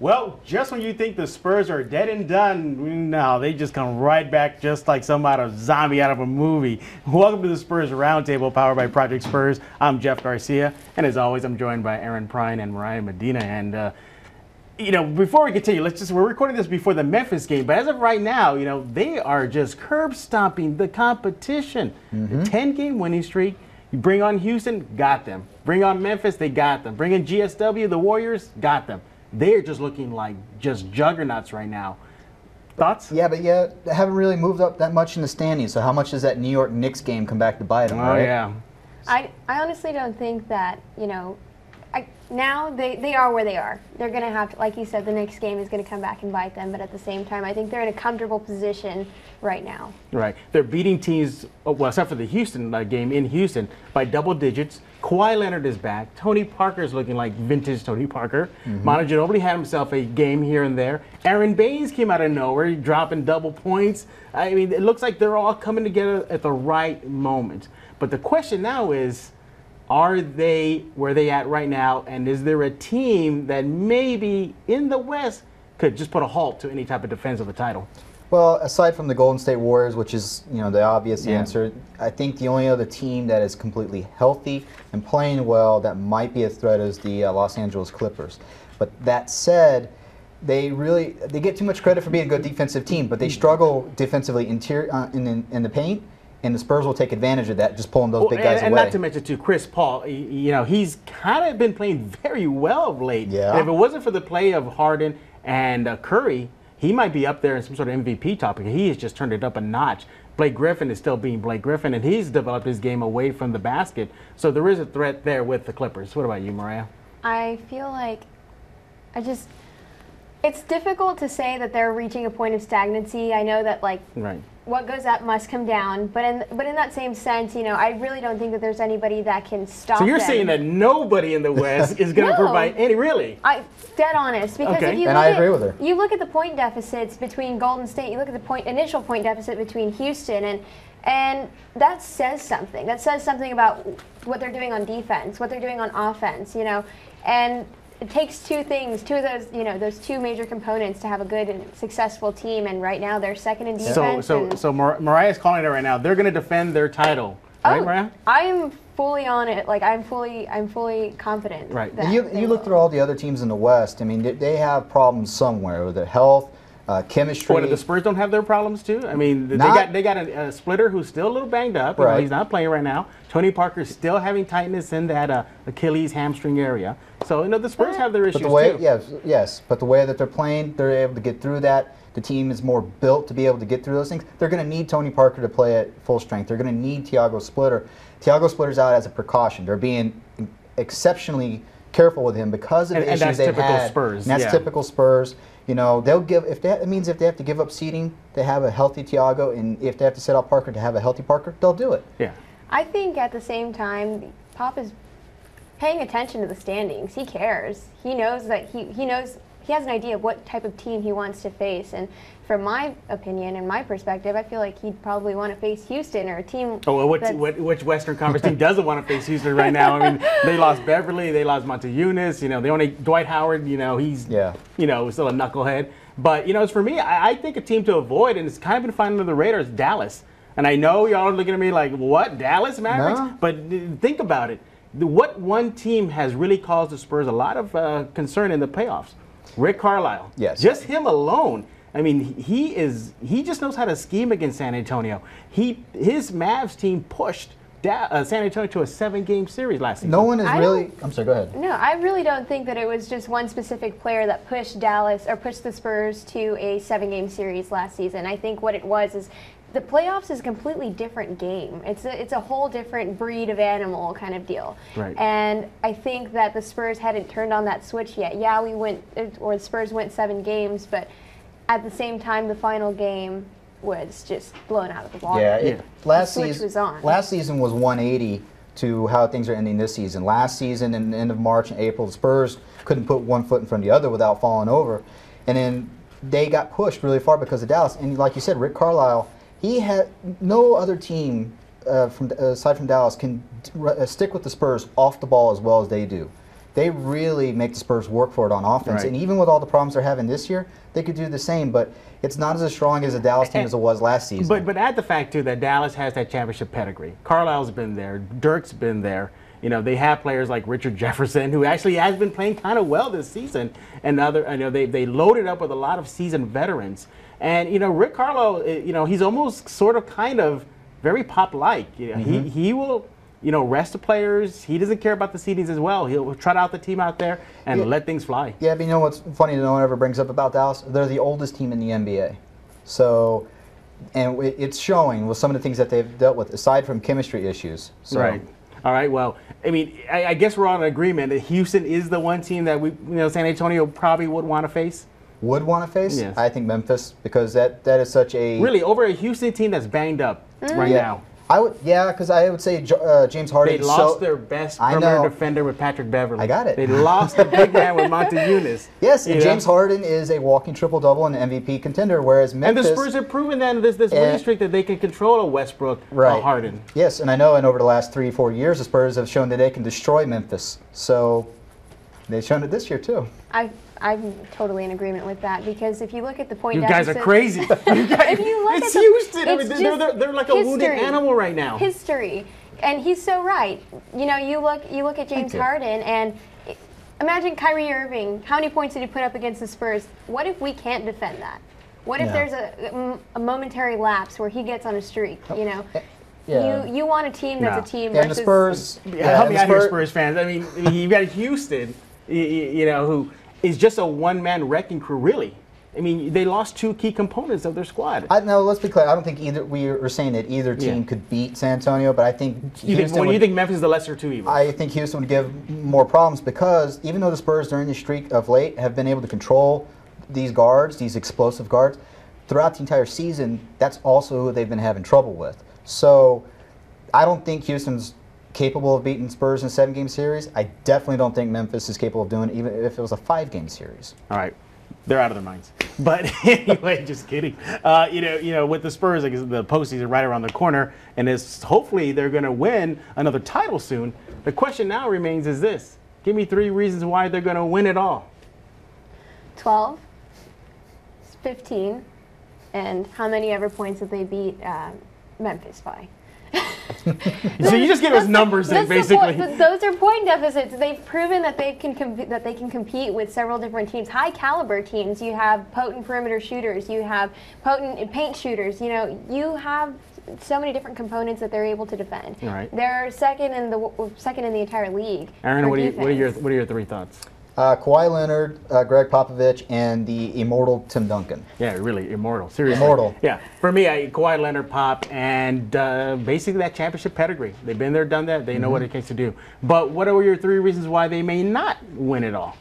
Well, just when you think the Spurs are dead and done, no, they just come right back just like some zombie out of a movie. Welcome to the Spurs Roundtable, powered by Project Spurs. I'm Jeff Garcia, and as always, I'm joined by Preine and Mariah Medina. And before we continue, we're recording this before the Memphis game, but as of right now, they are just curb stomping the competition. The 10-game winning streak. You bring on Houston, got them. Bring on Memphis, they got them. Bring in GSW, the Warriors, got them. They're just looking like just juggernauts right now. Thoughts? Yeah, but they haven't really moved up that much in the standings. So how much does that New York Knicks game come back to bite them? Oh, right? Yeah. I honestly don't think that, now they are where they are. They're going to have to, like you said, the Knicks game is going to come back and bite them. But at the same time, I think they're in a comfortable position right now. Right. They're beating teams, well, except for the Houston game in Houston, by double digits. Kawhi Leonard is back. Tony Parker is looking like vintage Tony Parker. Manu Ginobili had himself a game here and there. Aaron Baines came out of nowhere, dropping double points. I mean, it looks like they're all coming together at the right moment. But the question now is, are they where they at right now? And is there a team that maybe in the West could just put a halt to any type of defense of the title? Well, aside from the Golden State Warriors, which is the obvious answer, I think the only other team that is completely healthy and playing well that might be a threat is the Los Angeles Clippers. But that said, they get too much credit for being a good defensive team, but they struggle defensively in the paint. And the Spurs will take advantage of that, just pulling those big guys away. And not to mention, too, Chris Paul, he's kind of been playing very well of late. Yeah. And if it wasn't for the play of Harden and Curry, he might be up there in some sort of MVP topic. He has just turned it up a notch. Blake Griffin is still being Blake Griffin, and he's developed his game away from the basket. So there is a threat there with the Clippers. What about you, Mariah? I feel like it's difficult to say that they're reaching a point of stagnancy. I know that what goes up must come down, but in that same sense, I really don't think that there's anybody that can stop them. So you're saying that nobody in the West is going to provide any, really? Dead honest, because if you I agree with her. You look at the point deficits between Golden State, you look at the initial point deficit between Houston, and that says something. That says something about what they're doing on defense, what they're doing on offense, and it takes two things, two of those, those two major components to have a good and successful team. And right now they're second in defense. So Mariah's calling it right now. They're going to defend their title, right, Mariah? I'm fully on it. I'm fully confident. Right. And you look through all the other teams in the West. I mean, they have problems somewhere with their health, chemistry. What, the Spurs don't have their problems too? I mean, they got a splitter who's still a little banged up. Right. He's not playing right now. Tony Parker's still having tightness in that Achilles hamstring area. So the Spurs have their issues too. Yes, but the way that they're playing, they're able to get through that. The team is more built to be able to get through those things. They're going to need Tony Parker to play at full strength. They're going to need Thiago Splitter. Thiago Splitter's out as a precaution. They're being exceptionally careful with him because of the issues they've had. Spurs. And that's typical Spurs. They'll give if they have to give up seating to have a healthy Thiago, and if they have to set out Parker to have a healthy Parker, they'll do it. Yeah. I think at the same time, Pop is paying attention to the standings. He cares. He knows that he knows he has an idea of what type of team he wants to face. And from my opinion and my perspective, I feel like he'd probably want to face Houston or a team. Oh, well, which Western Conference team doesn't want to face Houston right now? I mean, they lost Beverly, they lost Montezumas. They only Dwight Howard. He's still a knucklehead. But as for me, I think a team to avoid, and it's kind of been flying under the radar, is Dallas. And I know y'all are looking at me like, what, Dallas Mavericks? No. But think about it. What one team has really caused the Spurs a lot of concern in the playoffs? Rick Carlisle. Yes. Just him alone. I mean, he just knows how to scheme against San Antonio. His Mavs team pushed San Antonio to a 7-game series last season. No one is really. I'm sorry. Go ahead. No, I really don't think that it was just one specific player that pushed the Spurs to a 7-game series last season. I think what it was is the playoffs is a completely different game. It's a whole different breed of animal kind of deal. Right. And I think that the Spurs hadn't turned on that switch yet. Yeah, the Spurs went 7 games, but at the same time, the final game was just blown out of the water. Last season was 180 to how things are ending this season. Last season, in the end of March and April, the Spurs couldn't put one foot in front of the other without falling over. And then they got pushed really far because of Dallas. And like you said, Rick Carlisle, he had no other team aside from Dallas can stick with the Spurs off the ball as well as they do. they really make the Spurs work for it on offense. Right. And even with all the problems they're having this year, they could do the same. But it's not as strong as the Dallas team as it was last season. But add the fact, too, that Dallas has that championship pedigree. Carlisle's been there. Dirk's been there. You know, they have players like Richard Jefferson, who actually has been playing kind of well this season. And they loaded up with a lot of seasoned veterans. And, you know, Rick Carlisle, you know, he's almost sort of kind of very Pop-like. You know, he will, you know, rest the players. He doesn't care about the seedings as well. He'll trot out the team out there and let things fly. Yeah, but you know what's funny no one ever brings up about Dallas? They're the oldest team in the NBA. So, and it's showing with some of the things that they've dealt with, aside from chemistry issues. So. Right. All right. Well, I mean, I guess we're on an agreement that Houston is the one team that San Antonio probably would want to face. Would want to face? Yes. I think Memphis, because that is such a... Really, over a Houston team that's banged up right now. Because I would say James Harden. They lost their best perimeter defender with Patrick Beverley. I got it. They lost the big man with Montezunis. Yes, and James Harden is a walking triple-double and MVP contender, whereas Memphis... And the Spurs have proven that in this winning streak that they can control a Westbrook Harden. Yes, and I know, and over the last 3-4 years, the Spurs have shown that they can destroy Memphis. So they've shown it this year, too. I'm totally in agreement with that, because if you look at the point you deficit, guys are crazy. It's Houston. I mean, they're like a wounded animal right now. History, and he's so right. You know, you look at James Harden, and imagine Kyrie Irving. How many points did he put up against the Spurs? What if we can't defend that? What if there's a momentary lapse where he gets on a streak? You know. Yeah. You want a team that's a team and the Spurs. Help me out here, Spurs fans. I mean, you've got Houston, you know, who is just a one-man wrecking crew, really. I mean, they lost 2 key components of their squad. No, let's be clear. I don't think we are saying that either team could beat San Antonio, but I think you think Memphis is the lesser 2 evils? I think Houston would give more problems, because even though the Spurs during the streak of late have been able to control these guards, these explosive guards, throughout the entire season, that's also who they've been having trouble with. So I don't think Houston's capable of beating Spurs in a 7-game series. I definitely don't think Memphis is capable of doing it, even if it was a 5-game series. All right. They're out of their minds. But anyway, just kidding. You know, with the Spurs, like, the postseason right around the corner, and hopefully they're going to win another title soon. The question now remains is this. Give me 3 reasons why they're going to win it all. 12, 15, and how many ever points that they beat Memphis by. So you just give us numbers, then, basically. Those are point deficits. They've proven that they can compete with several different teams, high caliber teams. You have potent perimeter shooters. You have potent paint shooters. You know, you have so many different components that they're able to defend. All right. They're second in the entire league. Aaron, what are your 3 thoughts? Kawhi Leonard, Greg Popovich, and the immortal Tim Duncan. Yeah, really, immortal. Seriously. Immortal. Yeah. For me, Kawhi Leonard, Pop, and basically that championship pedigree. They've been there, done that. They know what it takes to do. But what are your 3 reasons why they may not win it all?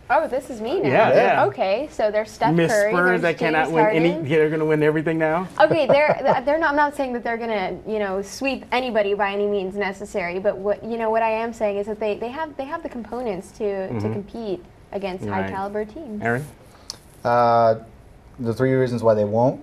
Oh, this is me now. Yeah. Okay, so there's Steph Curry. Miss Spurs that cannot win Harden. they're going to win everything now. Okay, they're not. I'm not saying that they're going to sweep anybody by any means necessary. But what I am saying is that they have the components to compete against high caliber teams. Aaron, the 3 reasons why they won't: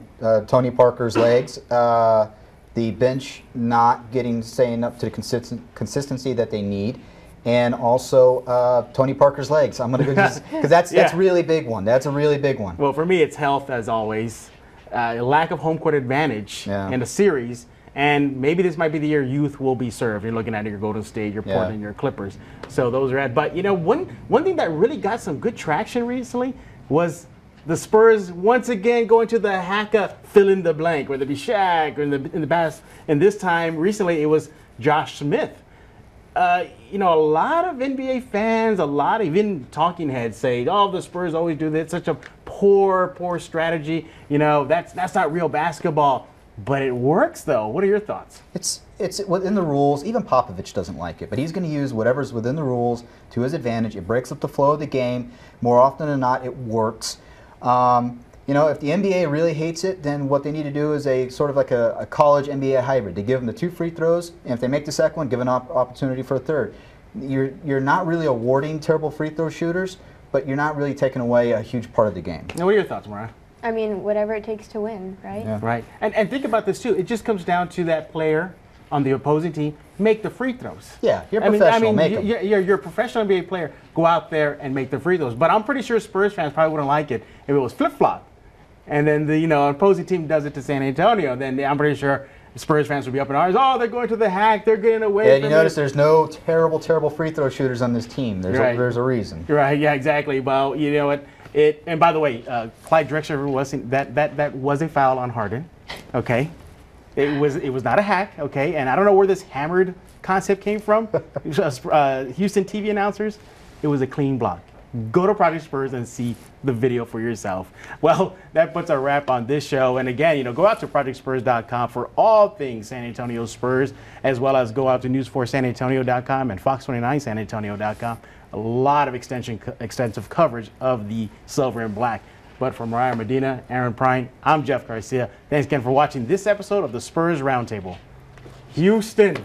Tony Parker's legs, the bench not staying up to the consistency that they need. And also Tony Parker's legs. I'm going to go just because that's really big one. That's a really big one. Well, for me, it's health as always, lack of home court advantage in a series, and maybe this might be the year youth will be served. You're looking at your Golden State, your Portland, your Clippers. So those are at. But you know, one thing that really got some good traction recently was the Spurs once again going to the Haka fill in the blank, whether it be Shaq or in the past. And this time, recently, it was Josh Smith. You know, a lot of NBA fans, a lot of even talking heads say, "Oh, the Spurs always do this. Such a poor strategy. You know, that's not real basketball." But it works, though. What are your thoughts? It's within the rules. Even Popovich doesn't like it, but he's going to use whatever's within the rules to his advantage. It breaks up the flow of the game. More often than not, it works. You know, if the NBA really hates it, then what they need to do is a sort of like a college NBA hybrid. They give them the 2 free throws, and if they make the second one, give an opportunity for a third. You're not really awarding terrible free throw shooters, but you're not really taking away a huge part of the game. Now, what are your thoughts, Mariah? I mean, whatever it takes to win, right? Yeah. Right. And think about this, too. It just comes down to that player on the opposing team make the free throws. Yeah, you're professional, make 'em. You're a professional NBA player. Go out there and make the free throws. But I'm pretty sure Spurs fans probably wouldn't like it if it was flip-flop. And then the opposing team does it to San Antonio. Then I'm pretty sure Spurs fans would be up in arms. Oh, they're going to the hack. They're getting away Yeah, from you notice it. there's no terrible free throw shooters on this team. There's a reason. Right, yeah, exactly. Well, you know what? And by the way, Clyde Drexler wasn't that was a foul on Harden. Okay. It was not a hack, okay? And I don't know where this hammered concept came from. Houston TV announcers, it was a clean block. Go to Project Spurs and see the video for yourself. Well, that puts a wrap on this show. And again, go out to projectspurs.com for all things San Antonio Spurs, as well as go out to news4sanantonio.com and fox29sanantonio.com. A lot of extensive coverage of the silver and black. But for Mariah Medina, Aaron Preine, I'm Jeff Garcia. Thanks again for watching this episode of the Spurs Roundtable. Houston.